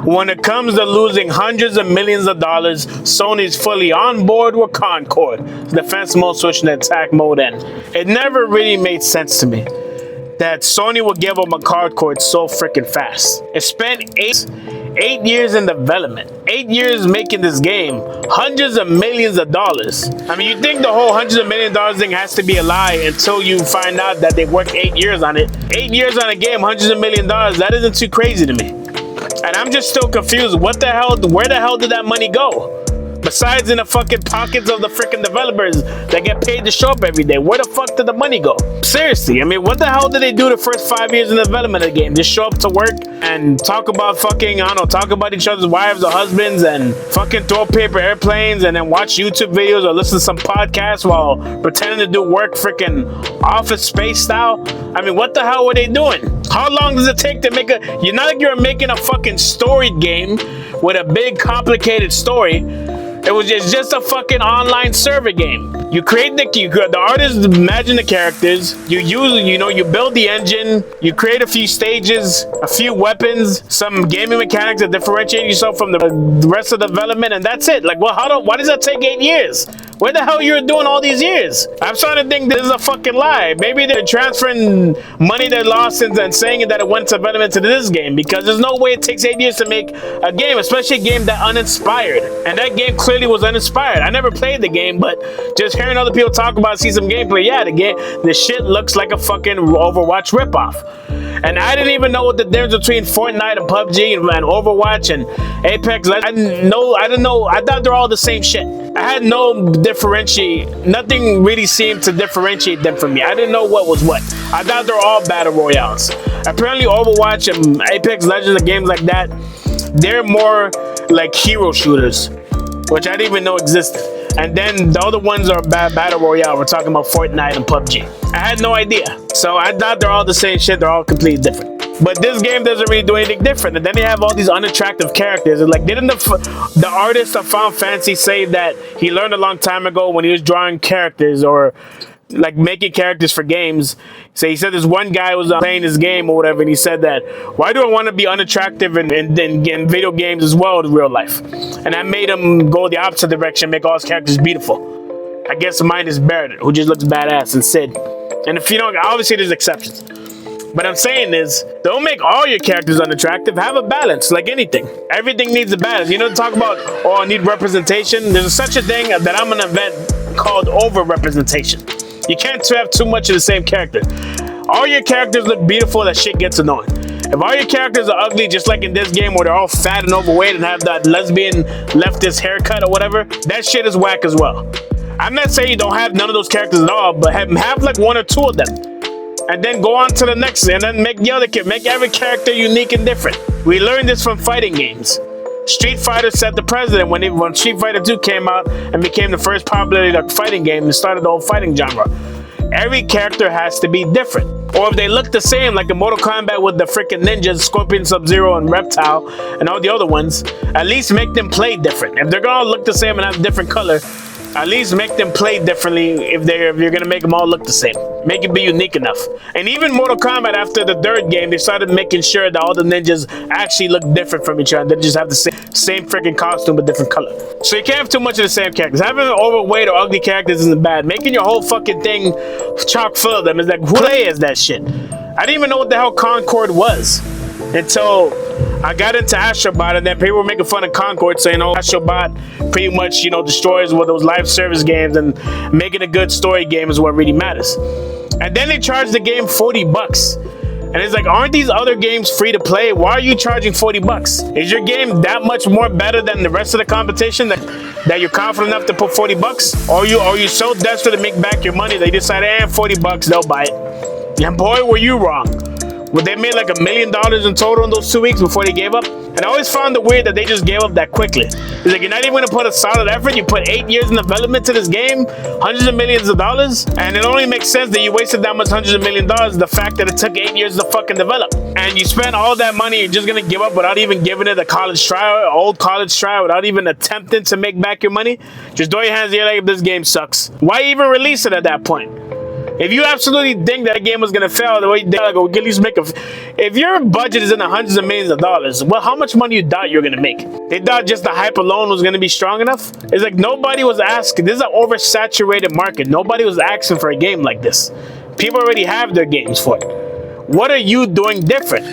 when it comes to losing hundreds of millions of dollars, Sony's fully on board with Concord, defense mode switching to attack mode, and it never really made sense to me that Sony would give them a Concord so freaking fast. It spent eight years in development, 8 years making this game, hundreds of millions of dollars. I mean, you think the whole hundreds of millions of dollars thing has to be a lie until you find out that they worked 8 years on it. 8 years on a game, hundreds of millions of dollars, that isn't too crazy to me. And I'm just still confused. What the hell, where the hell did that money go? Besides in the fucking pockets of the freaking developers that get paid to show up every day. Where the fuck did the money go? Seriously, I mean, what the hell did they do the first 5 years in the development of the game? Just show up to work and talk about fucking, I don't know, talk about each other's wives or husbands and fucking throw paper airplanes and then watch YouTube videos or listen to some podcasts while pretending to do work freaking Office Space style? I mean, what the hell were they doing? How long does it take to make you're not like you're making a fucking storied game with a big complicated story. It's just a fucking online server game. You create the artists imagine the characters. You build the engine. You create a few stages, a few weapons, some gaming mechanics that differentiate yourself from the rest of the development, and that's it. Like, well, why does that take 8 years? Where the hell you were doing all these years? I'm starting to think this is a fucking lie. Maybe they're transferring money they lost and saying that it went to development to this game, because there's no way it takes 8 years to make a game, especially a game that uninspired. And that game clearly was uninspired. I never played the game, but just hearing other people talk about, see some gameplay, yeah, the shit looks like a fucking Overwatch ripoff. And I didn't even know what the difference between Fortnite and PUBG and Overwatch and Apex. I didn't know. I thought they're all the same shit. I had no differentiate. Nothing really seemed to differentiate them from me. I didn't know what was what. I thought they're all battle royales. Apparently, Overwatch and Apex Legends and games like that, they're more like hero shooters, which I didn't even know existed. And then the other ones are battle royale. We're talking about Fortnite and PUBG. I had no idea. So I thought they're all the same shit. They're all completely different. But this game doesn't really do anything different. And then they have all these unattractive characters. And like, didn't the artist of Final Fantasy say that he learned a long time ago when he was drawing characters or like making characters for games? So he said this one guy was playing this game or whatever, and he said that, why do I want to be unattractive in video games as well as real life? And that made him go the opposite direction, make all his characters beautiful. I guess mine is Barrett, who just looks badass, and Sid. And if you don't, obviously there's exceptions. But I'm saying is, don't make all your characters unattractive. Have a balance, like anything. Everything needs a balance. You know, talk about, oh, I need representation. There's such a thing that I'm gonna invent called over-representation. You can't have too much of the same character. All your characters look beautiful, that shit gets annoying. If all your characters are ugly, just like in this game where they're all fat and overweight and have that lesbian leftist haircut or whatever, that shit is whack as well. I'm not saying you don't have none of those characters at all, but have like one or two of them. And then go on to the next, and then make every character unique and different. We learned this from fighting games. Street Fighter set the precedent when Street Fighter 2 came out and became the first popular fighting game and started the whole fighting genre. Every character has to be different. Or if they look the same, like in Mortal Kombat with the freaking ninjas, Scorpion, Sub-Zero, and Reptile, and all the other ones, at least make them play different. If they're gonna look the same and have a different color, at least make them play differently if you're gonna make them all look the same. Make it be unique enough. And even Mortal Kombat, after the third game, they started making sure that all the ninjas actually look different from each other. They just have the same freaking costume but different color. So you can't have too much of the same characters. Having overweight or ugly characters isn't bad. Making your whole fucking thing chock full of them is like, who is that shit? I didn't even know what the hell Concord was until I got into Astrobot, and then people were making fun of Concord, saying, oh, Astrobot pretty much, destroys with those live service games, and making a good story game is what really matters. And then they charged the game $40. And it's like, aren't these other games free to play? Why are you charging $40? Is your game that much more better than the rest of the competition that you're confident enough to put $40? Or are you so desperate to make back your money that you decide, $40, they'll buy it? And boy, were you wrong. Well, they made like $1 million in total in those 2 weeks before they gave up. And I always found it weird that they just gave up that quickly. It's like, you're not even gonna put a solid effort. You put 8 years in development to this game, hundreds of millions of dollars, and it only makes sense that you wasted that much hundreds of million dollars, the fact that it took 8 years to fucking develop. And you spent all that money, you're just gonna give up without even giving it a college try, old college try, without even attempting to make back your money? Just throw your hands in the air like, this game sucks. Why even release it at that point? If you absolutely think that game was gonna fail, the way they like, we at least make a. If your budget is in the hundreds of millions of dollars, well, how much money you thought you were gonna make? They thought just the hype alone was gonna be strong enough. It's like nobody was asking. This is an oversaturated market. Nobody was asking for a game like this. People already have their games for it. What are you doing different?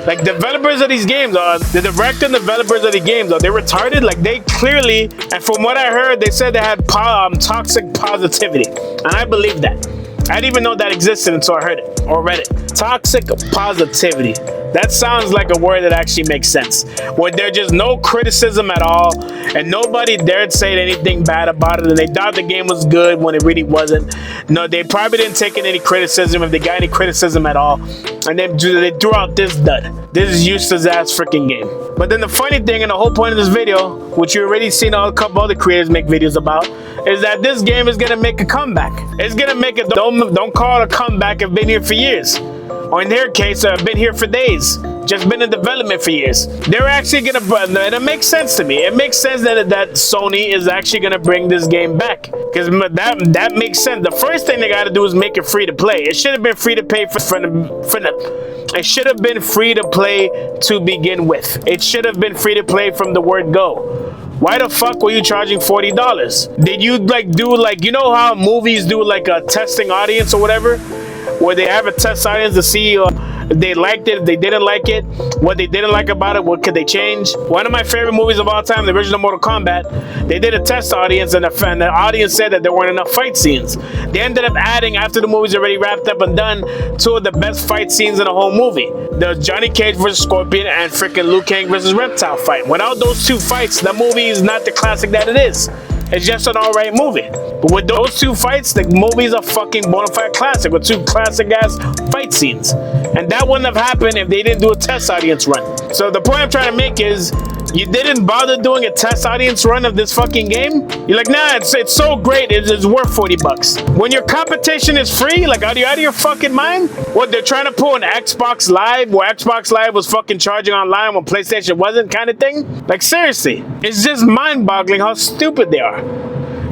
Like, developers of these games, the director and developers of the games, are they retarded? Like, they clearly, and from what I heard, they said they had toxic positivity. And I believe that. I didn't even know that existed until I heard it or read it. Toxic positivity. That sounds like a word that actually makes sense. Where there's just no criticism at all, and nobody dared say anything bad about it, and they thought the game was good when it really wasn't. No, they probably didn't take in any criticism, if they got any criticism at all, and then they threw out this dud. This is useless ass freaking game. But then the funny thing, and the whole point of this video, which you already seen a couple other creators make videos about, is that this game is gonna make a comeback. It's gonna make it. Don't call it a comeback. It's been here for years. Or in their case, I've been here for days. Just been in development for years. They're actually gonna, and it makes sense to me. It makes sense that Sony is actually gonna bring this game back, because that makes sense. The first thing they gotta do is make it free to play. It should have been free to pay it should have been free to play to begin with. It should have been free to play from the word go. Why the fuck were you charging $40? Did you like do like, you know how movies do like a testing audience or whatever, where they have a test audience to see if they liked it, if they didn't like it, what they didn't like about it, what could they change? One of my favorite movies of all time, the original Mortal Kombat, they did a test audience, and the audience said that there weren't enough fight scenes. They ended up adding, after the movie's already wrapped up and done, two of the best fight scenes in the whole movie. The Johnny Cage versus Scorpion and freaking Liu Kang versus Reptile fight. Without those two fights, the movie is not the classic that it is. It's just an alright movie. But with those two fights, the movie's a fucking bona fide classic with two classic ass fight scenes. And that wouldn't have happened if they didn't do a test audience run. So the point I'm trying to make is, you didn't bother doing a test audience run of this fucking game? You're like, nah, it's so great, it's worth $40. When your competition is free, like, are you out of your fucking mind? What, they're trying to pull an Xbox Live, where Xbox Live was fucking charging online when PlayStation wasn't, kind of thing? Like, seriously, it's just mind-boggling how stupid they are.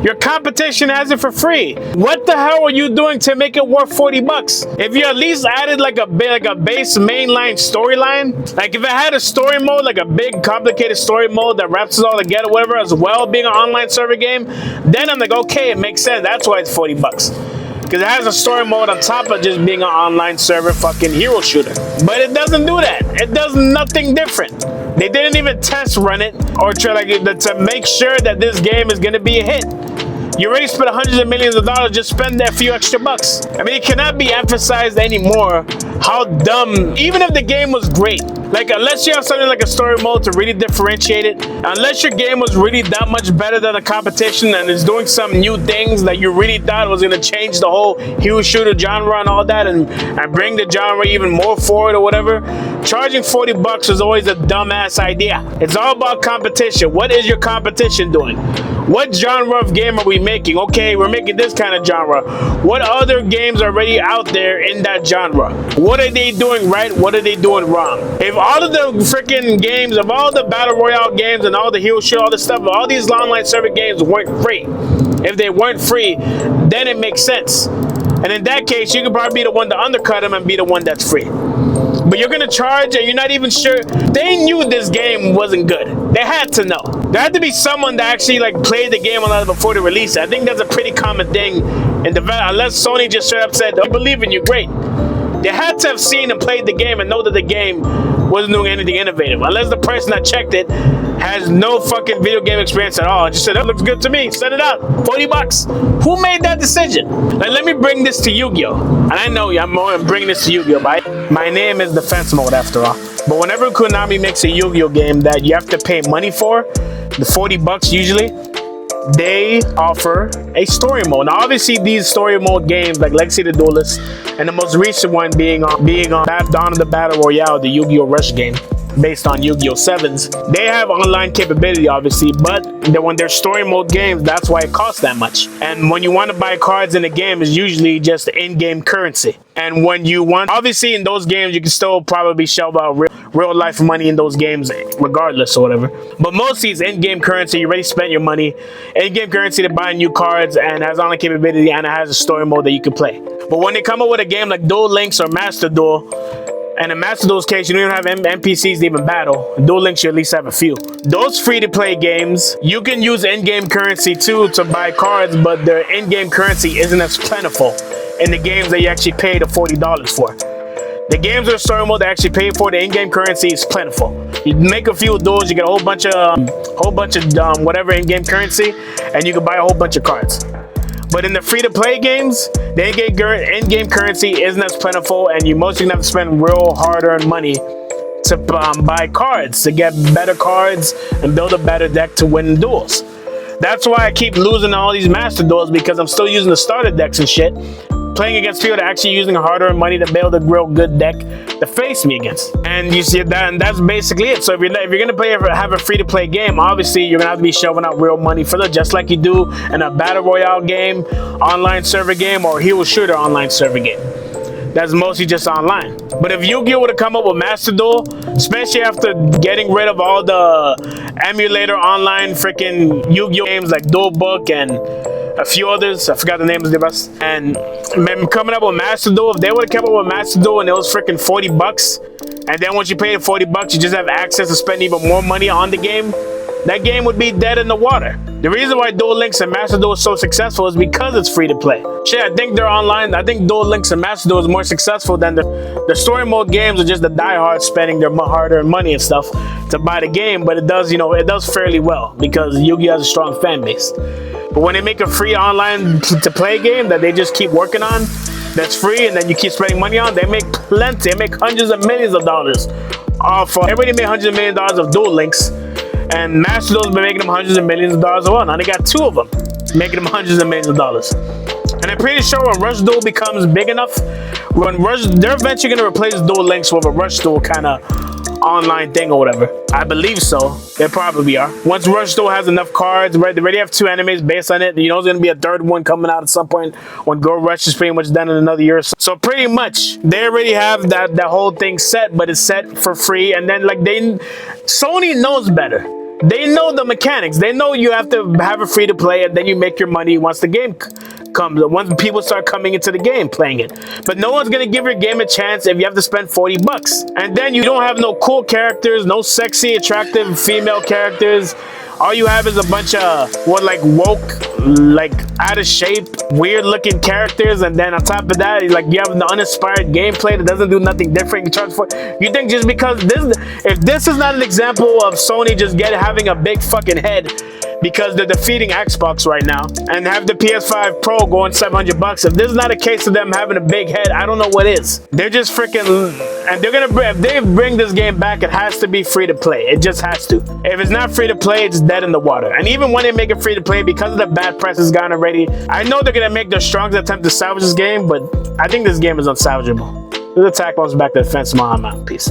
Your competition has it for free. What the hell are you doing to make it worth $40? If you at least added like a base mainline storyline, like if it had a story mode, like a big complicated story mode that wraps it all together, whatever, as well being an online server game, then I'm like, okay, it makes sense. That's why it's $40. Because it has a story mode on top of just being an online server fucking hero shooter. But it doesn't do that. It does nothing different. They didn't even test run it or try to make sure that this game is going to be a hit. You already spent hundreds of millions of dollars, just spend a few extra bucks. I mean, it cannot be emphasized anymore how dumb, even if the game was great, like unless you have something like a story mode to really differentiate it, unless your game was really that much better than the competition and is doing some new things that you really thought was going to change the whole hero shooter genre and all that, and bring the genre even more forward or whatever, charging $40 is always a dumbass idea. It's all about competition. What is your competition doing? What genre of game are we making? Okay, we're making this kind of genre. What other games are already out there in that genre? What are they doing right? What are they doing wrong? If all of the freaking games, of all the battle royale games and all the hero shit, all this stuff, all these online server games weren't free. If they weren't free, then it makes sense. And in that case, you could probably be the one to undercut them and be the one that's free. But you're gonna charge and you're not even sure. They knew this game wasn't good. They had to know. There had to be someone that actually like played the game a lot before they released it. I think that's a pretty common thing in development, unless Sony just straight up said, I believe in you, great. They had to have seen and played the game and know that the game wasn't doing anything innovative. Unless the person that checked it has no fucking video game experience at all. Just said, that looks good to me, send it out, $40. Who made that decision? Like, let me bring this to Yu-Gi-Oh! And I know I'm bringing this to Yu-Gi-Oh! My name is Defense Mode after all. But whenever Konami makes a Yu-Gi-Oh! Game that you have to pay money for, the $40 usually, they offer a story mode. Now, obviously, these story mode games like Legacy of the Duelist, and the most recent one being on Dawn of the Battle Royale, the Yu-Gi-Oh! Rush game, based on Yu-Gi-Oh! 7s. They have online capability, obviously, but when they're story mode games, that's why it costs that much. And when you want to buy cards in the game, it's usually just in-game currency. And when you want, obviously in those games, you can still probably shell out real life money in those games regardless or whatever. But mostly it's in-game currency. You already spent your money. In-game currency to buy new cards, and has online capability, and it has a story mode that you can play. But when they come up with a game like Duel Links or Master Duel, and in Master Duel's case, you don't even have NPCs to even battle. In Duel Links, you at least have a few. Those free-to-play games, you can use in-game currency too to buy cards, but their in-game currency isn't as plentiful in the games that you actually pay the $40 for. The games that are story mode that actually pay for the in-game currency is plentiful. You make a few of those, you get a whole bunch of whatever in-game currency, and you can buy a whole bunch of cards. But in the free-to-play games, the in-game currency isn't as plentiful, and you mostly have to spend real hard-earned money to buy cards, to get better cards and build a better deck to win duels. That's why I keep losing all these Master Duels, because I'm still using the starter decks and shit, playing against people that are actually using hard-earned money to build a real good deck to face me against. And you see that, and that's basically it. So if you're gonna have a free-to-play game, obviously you're gonna have to be shelling out real money for that, just like you do in a battle royale game, online server game, or hero shooter online server game. That's mostly just online. But if Yu-Gi-Oh would have come up with Master Duel, especially after getting rid of all the emulator online freaking Yu-Gi-Oh games like Duel Book and a few others, I forgot the names of the rest, and coming up with Master Duel, if they would have kept up with Master Duel and it was freaking $40, and then once you pay the $40, you just have access to spend even more money on the game, that game would be dead in the water. The reason why Duel Links and Master Duel is so successful is because it's free to play. Shit, I think they're online. I think Duel Links and Master Duel is more successful than the story mode games are just the diehards spending their hard-earned money and stuff to buy the game, but it does fairly well because Yu-Gi-Oh has a strong fan base. But when they make a free online to play game that they just keep working on, that's free, and then you keep spending money on, they make plenty. They make hundreds of millions of dollars off. Everybody made hundreds of millions of dollars of Duel Links, and Master Duel's been making them hundreds of millions of dollars as well. Now they got two of them, making them hundreds of millions of dollars. And I'm pretty sure when Rush Duel becomes big enough, they're eventually gonna replace Duel Links with a Rush Duel kind of online thing or whatever. I believe so. They probably are. Once Rush Duel has enough cards, right? They already have 2 animes based on it. You know, there's gonna be a third one coming out at some point when Go Rush is pretty much done in another year or so. So pretty much they already have that whole thing set, but it's set for free. And then Sony knows better. They know the mechanics. They know you have to have a free to play, and then you make your money once the game comes. Once people start coming into the game playing it. But no one's gonna give your game a chance if you have to spend $40. And then you don't have no cool characters, no sexy, attractive female characters. All you have is a bunch of woke, out of shape, weird looking characters, and then on top of that, you have the uninspired gameplay that doesn't do nothing different. You charge for. You think just because if this is not an example of Sony just having a big fucking head because they're defeating Xbox right now and have the PS5 Pro going $700, if this is not a case of them having a big head, I don't know what is. They're just freaking, and if they bring this game back, it has to be free to play. It just has to. If it's not free to play, it's dead in the water. And even when they make it free to play, because of the bad press it's gone already, I know they're gonna make their strongest attempt to salvage this game, but I think this game is unsalvageable. This attack goes back to the fence. I'm out. Peace.